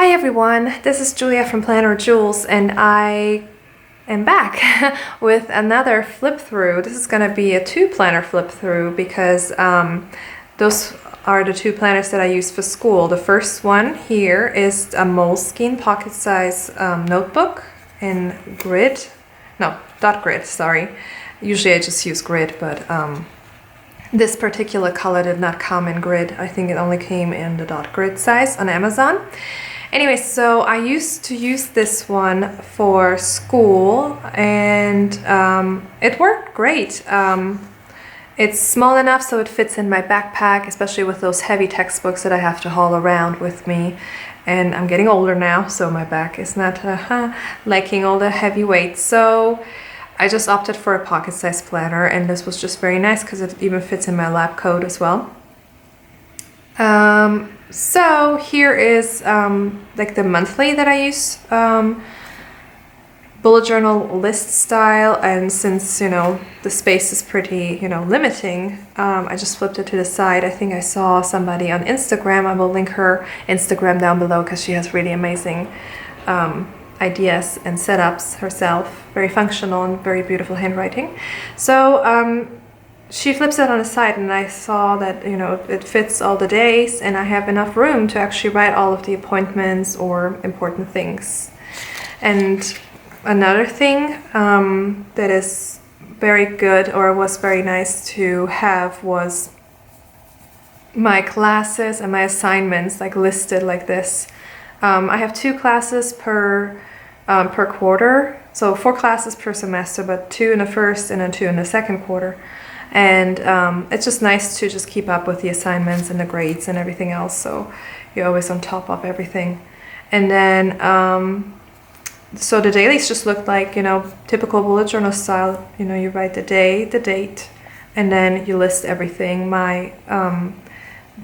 Hi everyone, this is Julia from Planner Jules and I am back with another flip through. This is going to be a two planner flip through because those are the two planners that I use for school. The first one here is a moleskine pocket size notebook in grid, no, dot grid, sorry. Usually I just use grid, but this particular color did not come in grid. I think it only came in the dot grid size on Amazon. Anyway, so I used to use this one for school and it worked great. It's small enough so it fits in my backpack, especially with those heavy textbooks that I have to haul around with me. And I'm getting older now, so my back is not liking all the heavy weight. So I just opted for a pocket-sized planner, and this was just very nice because it even fits in my lab coat as well. So here is like the monthly that I use, bullet journal list style, and since the space is pretty limiting, I just flipped it to the side. I think I saw somebody on Instagram. I will link her Instagram down below because she has really amazing ideas and setups herself, very functional and very beautiful handwriting. So she flips it on the side, and I saw that it fits all the days and I have enough room to actually write all of the appointments or important things. And another thing that is very good, or was very nice to have, was my classes and my assignments like listed like this. I have 2 classes per quarter, so 4 classes per semester, but 2 in the first and then 2 in the second quarter. And it's just nice to just keep up with the assignments and the grades and everything else, so you're always on top of everything. And then so the dailies just looked like typical bullet journal style. You write the day, the date, and then you list everything.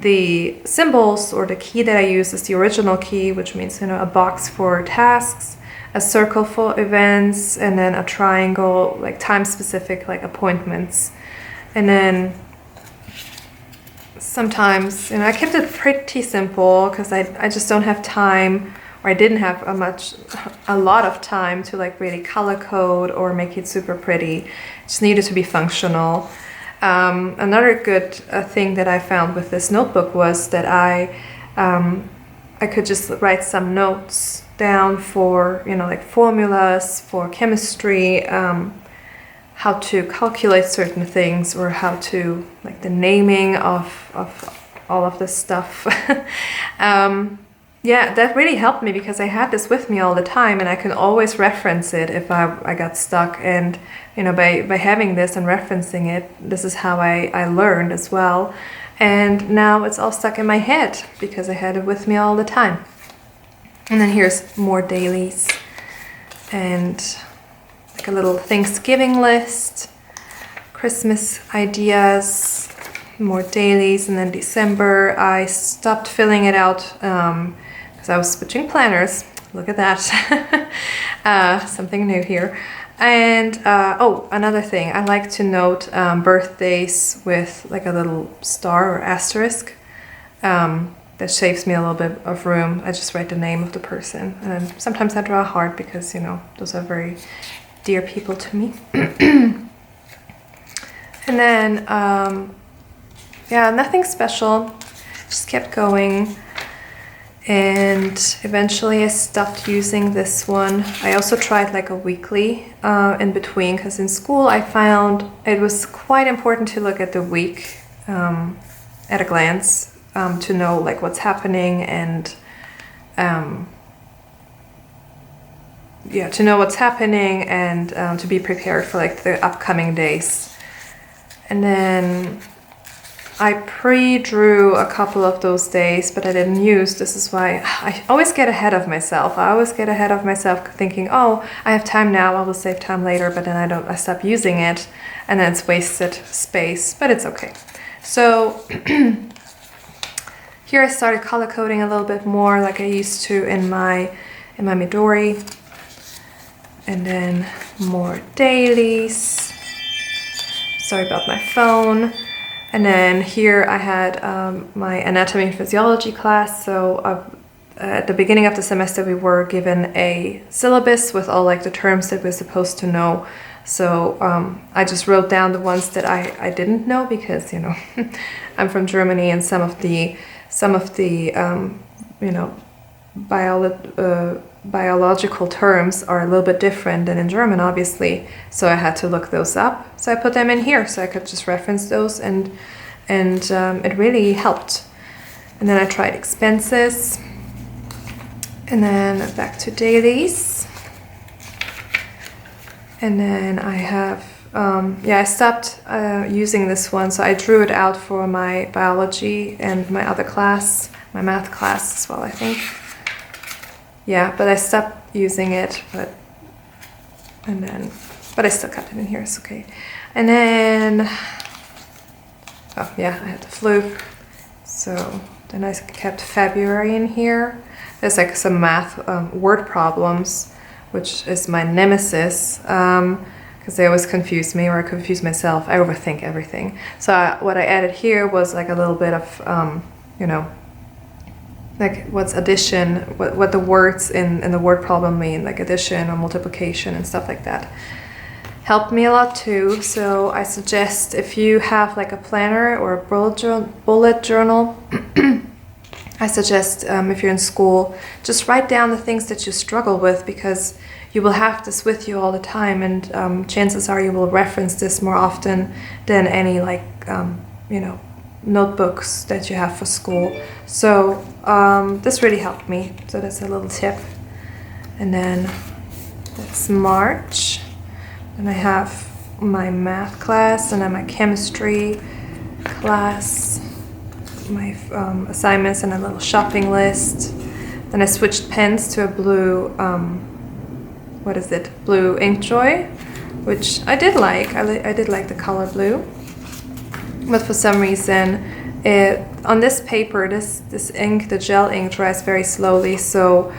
The symbols or the key that I use is the original key, which means a box for tasks, a circle for events, and then a triangle like time specific like appointments. And then sometimes I kept it pretty simple because I just don't have time, or I didn't have a lot of time to like really color code or make it super pretty. It just needed to be functional. Another good thing that I found with this notebook was that I could just write some notes down for like formulas for chemistry, how to calculate certain things, or how to like the naming of all of this stuff. Yeah, that really helped me because I had this with me all the time and I can always reference it if I got stuck. And by having this and referencing it, this is how I learned as well. And now it's all stuck in my head because I had it with me all the time. And then here's more dailies and like a little Thanksgiving list, Christmas ideas, more dailies. And then December I stopped filling it out because I was switching planners. Look at that. Something new here. And oh, another thing, I like to note birthdays with like a little star or asterisk. That saves me a little bit of room. I just write the name of the person, and sometimes I draw a heart because those are very dear people to me. And then yeah, nothing special, just kept going. And eventually I stopped using this one. I also tried like a weekly in between, because in school I found it was quite important to look at the week at a glance, to know like what's happening, and yeah, to know what's happening, and to be prepared for like the upcoming days. And then I pre-drew a couple of those days, but I didn't use. This is why I always get ahead of myself. I always get ahead of myself thinking, oh, I have time now, I will save time later, but then I stop using it, and then it's wasted space, but it's okay. So here I started color coding a little bit more like I used to in my Midori. And then more dailies. Sorry about my phone. And then here I had my anatomy and physiology class, so at the beginning of the semester we were given a syllabus with all like the terms that we're supposed to know. So I just wrote down the ones that I didn't know, because you know I'm from Germany, and some of the you know, biological terms are a little bit different than in German, obviously. So I had to look those up. So I put them in here so I could just reference those, and it really helped. And then I tried expenses, and then back to dailies. And then I have, I stopped using this one, so I drew it out for my biology and my other class, my math class as well, I think. Yeah, but I stopped using it, but I still kept it in here, it's okay. And then, oh yeah, I had the flu, so then I kept February in here. There's like some math word problems, which is my nemesis, because they always confuse me, or I confuse myself. I overthink everything. So what I added here was like a little bit of, you know, like what's addition, what the words in the word problem mean, like addition or multiplication and stuff like that. Helped me a lot too. So I suggest, if you have like a planner or a bullet journal, I suggest if you're in school, just write down the things that you struggle with, because you will have this with you all the time, and chances are you will reference this more often than any like, you know, notebooks that you have for school. So this really helped me. So that's a little tip. And then that's March. And I have my math class, and then my chemistry class, my assignments, and a little shopping list. Then I switched pens to a blue, what is it? Blue Inkjoy, which I did like. I did like the color blue. But for some reason, on this paper, this ink, the gel ink, dries very slowly. So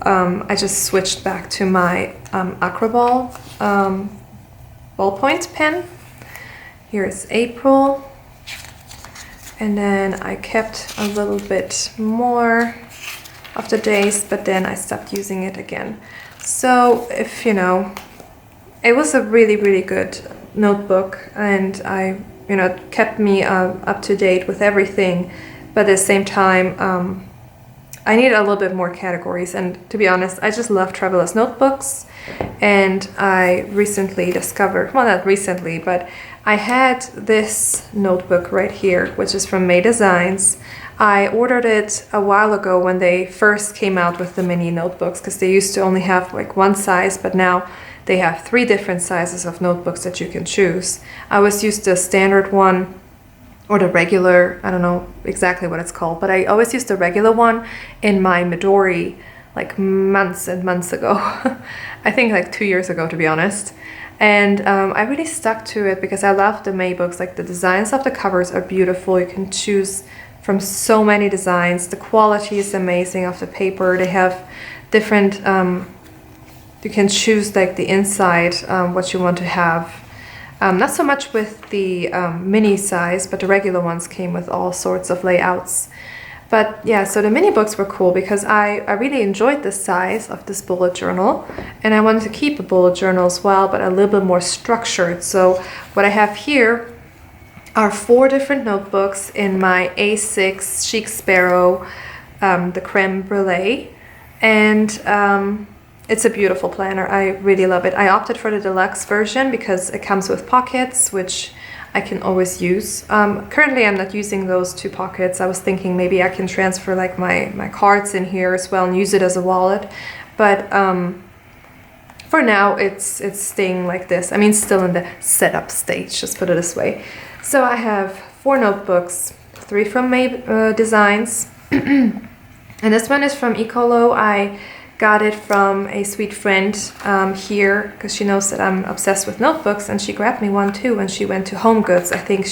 I just switched back to my Acroball ballpoint pen. Here's April. And then I kept a little bit more of the days, but then I stopped using it again. So if you know, it was a really, really good notebook, and it kept me up to date with everything. But at the same time, I needed a little bit more categories. And to be honest, I just love traveler's notebooks. And I recently discovered, well, not recently, but I had this notebook right here, which is from Maydesigns. I ordered it a while ago when they first came out with the mini notebooks, because they used to only have like one size, but now they have 3 different sizes of notebooks that you can choose. I always used the standard one, or the regular, I don't know exactly what it's called, but I always used the regular one in my Midori like months and months ago. I think like 2 years ago, to be honest. And I really stuck to it because I love the May books. Like the designs of the covers are beautiful. You can choose from so many designs. The quality is amazing of the paper. They have different, you can choose like the inside, what you want to have. Not so much with the mini size, but the regular ones came with all sorts of layouts. But yeah, so the mini books were cool because I really enjoyed the size of this bullet journal, and I wanted to keep a bullet journal as well, but a little bit more structured. So what I have here are 4 different notebooks in my A6 Chic Sparrow, the creme brulee, and it's a beautiful planner. I really love it. I opted for the deluxe version because it comes with pockets, which I can always use. Currently I'm not using those 2 pockets. I was thinking maybe I can transfer like my cards in here as well and use it as a wallet. But for now it's staying like this. I mean, still in the setup stage, just put it this way. So I have 4 notebooks, 3 from maydesigns. And this one is from Ecolo. I got it from a sweet friend here because she knows that I'm obsessed with notebooks, and she grabbed me one too when she went to Home Goods. I think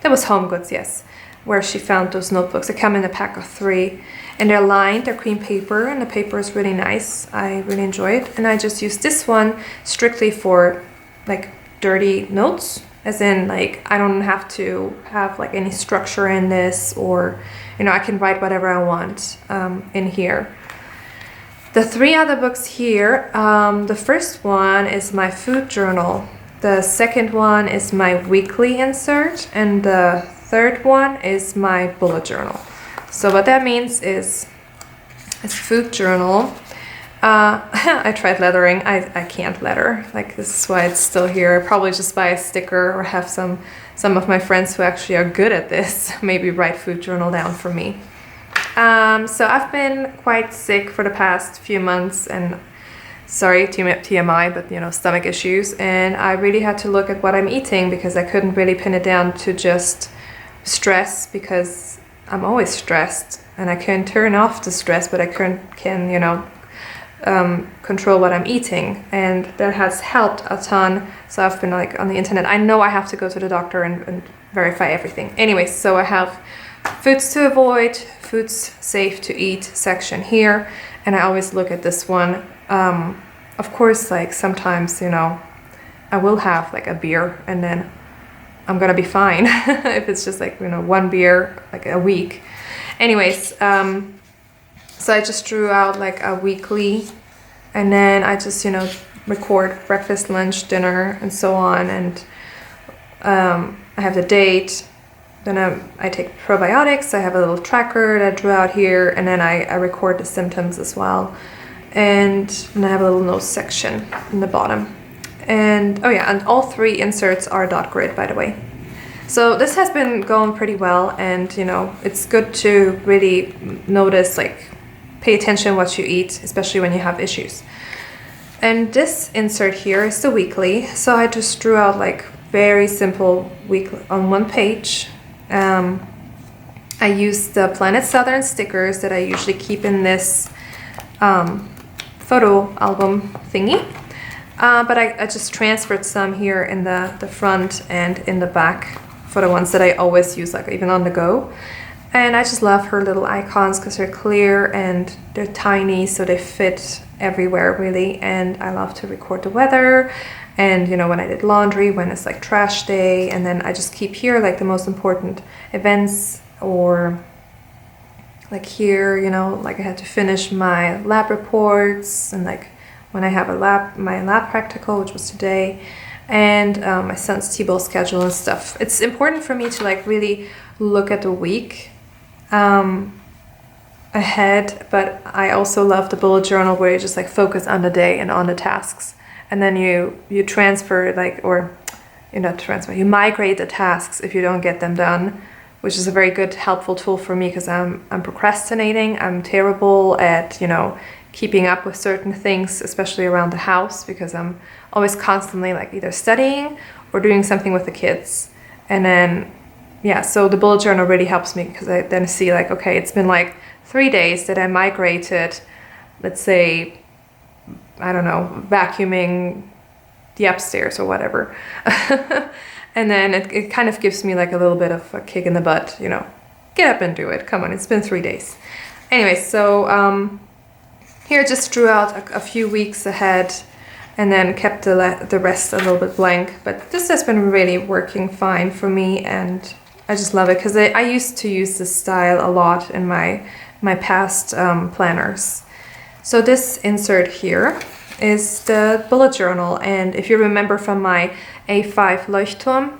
that was Home Goods, yes, where she found those notebooks. They come in a pack of 3 and they're lined, they're cream paper, and the paper is really nice. I really enjoy it, and I just used this one strictly for like dirty notes as in like I don't have to have like any structure in this, or you know, I can write whatever I want in here. The 3 other books here, the first one is my food journal, the second one is my weekly insert, and the third one is my bullet journal. So what that means is food journal. I tried lettering. I can't letter. Like, this is why it's still here. I probably just buy a sticker or have some of my friends who actually are good at this maybe write food journal down for me. So I've been quite sick for the past few months, and sorry, TMI, but you know, stomach issues, and I really had to look at what I'm eating because I couldn't really pin it down to just stress, because I'm always stressed and I can turn off the stress, but I can you know, control what I'm eating, and that has helped a ton. So I've been like on the internet. I know I have to go to the doctor and verify everything. Anyways, so I have foods to avoid, foods safe to eat section here, and I always look at this one. Of course, like sometimes, you know, I will have like a beer and then I'm gonna be fine if it's just like, you know, 1 beer like a week. Anyways, so I just drew out like a weekly, and then I just, you know, record breakfast, lunch, dinner, and so on, and I have the date. Then I take probiotics. I have a little tracker that I drew out here, and then I record the symptoms as well. And then I have a little notes section in the bottom. And oh yeah, and all 3 inserts are dot grid, by the way. So this has been going pretty well, and you know, it's good to really notice, like, pay attention what you eat, especially when you have issues. And this insert here is the weekly. So I just drew out like very simple weekly on 1 page. I used the planitsouthern stickers that I usually keep in this photo album thingy, but I just transferred some here in the front and in the back for the ones that I always use, like even on the go. And I just love her little icons because they're clear and they're tiny, so they fit everywhere really. And I love to record the weather, and you know, when I did laundry, when it's like trash day, and then I just keep here like the most important events, or like here, you know, like I had to finish my lab reports, and like when I have my lab practical, which was today, and my son's T-ball schedule and stuff. It's important for me to like really look at the week ahead, but I also love the bullet journal where you just like focus on the day and on the tasks, and then you transfer, like, or you not transfer, you migrate the tasks if you don't get them done, which is a very good, helpful tool for me because I'm procrastinating. I'm terrible at, you know, keeping up with certain things, especially around the house, because I'm always constantly like either studying or doing something with the kids. And then, yeah, so the bullet journal really helps me because I then see like, okay, it's been like 3 days that I migrated, let's say, I don't know, vacuuming the upstairs or whatever. And then it kind of gives me like a little bit of a kick in the butt, you know, get up and do it. Come on, it's been 3 days. Anyway, so here I just drew out a few weeks ahead and then kept the rest a little bit blank. But this has been really working fine for me, and I just love it because I used to use this style a lot in my past planners. So this insert here is the bullet journal, and if you remember from my A5 Leuchtturm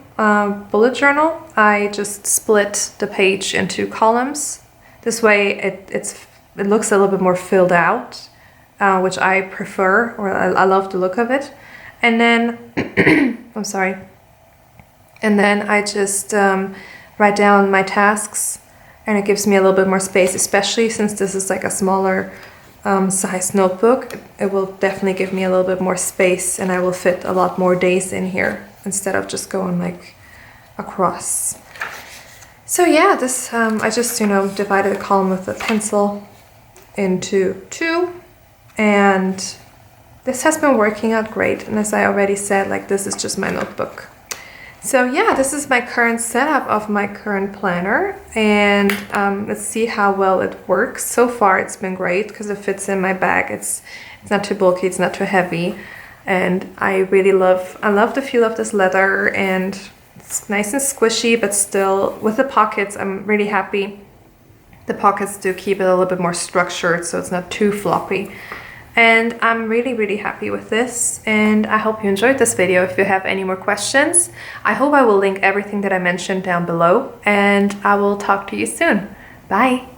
bullet journal, I just split the page into columns. This way it looks a little bit more filled out, which I prefer, or I love the look of it. And then I'm sorry, and then I just write down my tasks, and it gives me a little bit more space, especially since this is like a smaller size notebook. It will definitely give me a little bit more space, and I will fit a lot more days in here instead of just going like across. So yeah, this I just, you know, divided a column with a pencil into 2, and this has been working out great. And as I already said, like, this is just my notebook. So yeah, this is my current setup of my current planner, and let's see how well it works. So far it's been great because it fits in my bag. It's not too bulky, it's not too heavy, and I love the feel of this leather, and It's nice and squishy, but still with the pockets, I'm really happy. The pockets do keep it a little bit more structured, so it's not too floppy. And I'm really happy with this, and I hope you enjoyed this video. If you have any more questions, I hope I will link everything that I mentioned down below, and I will talk to you soon. Bye!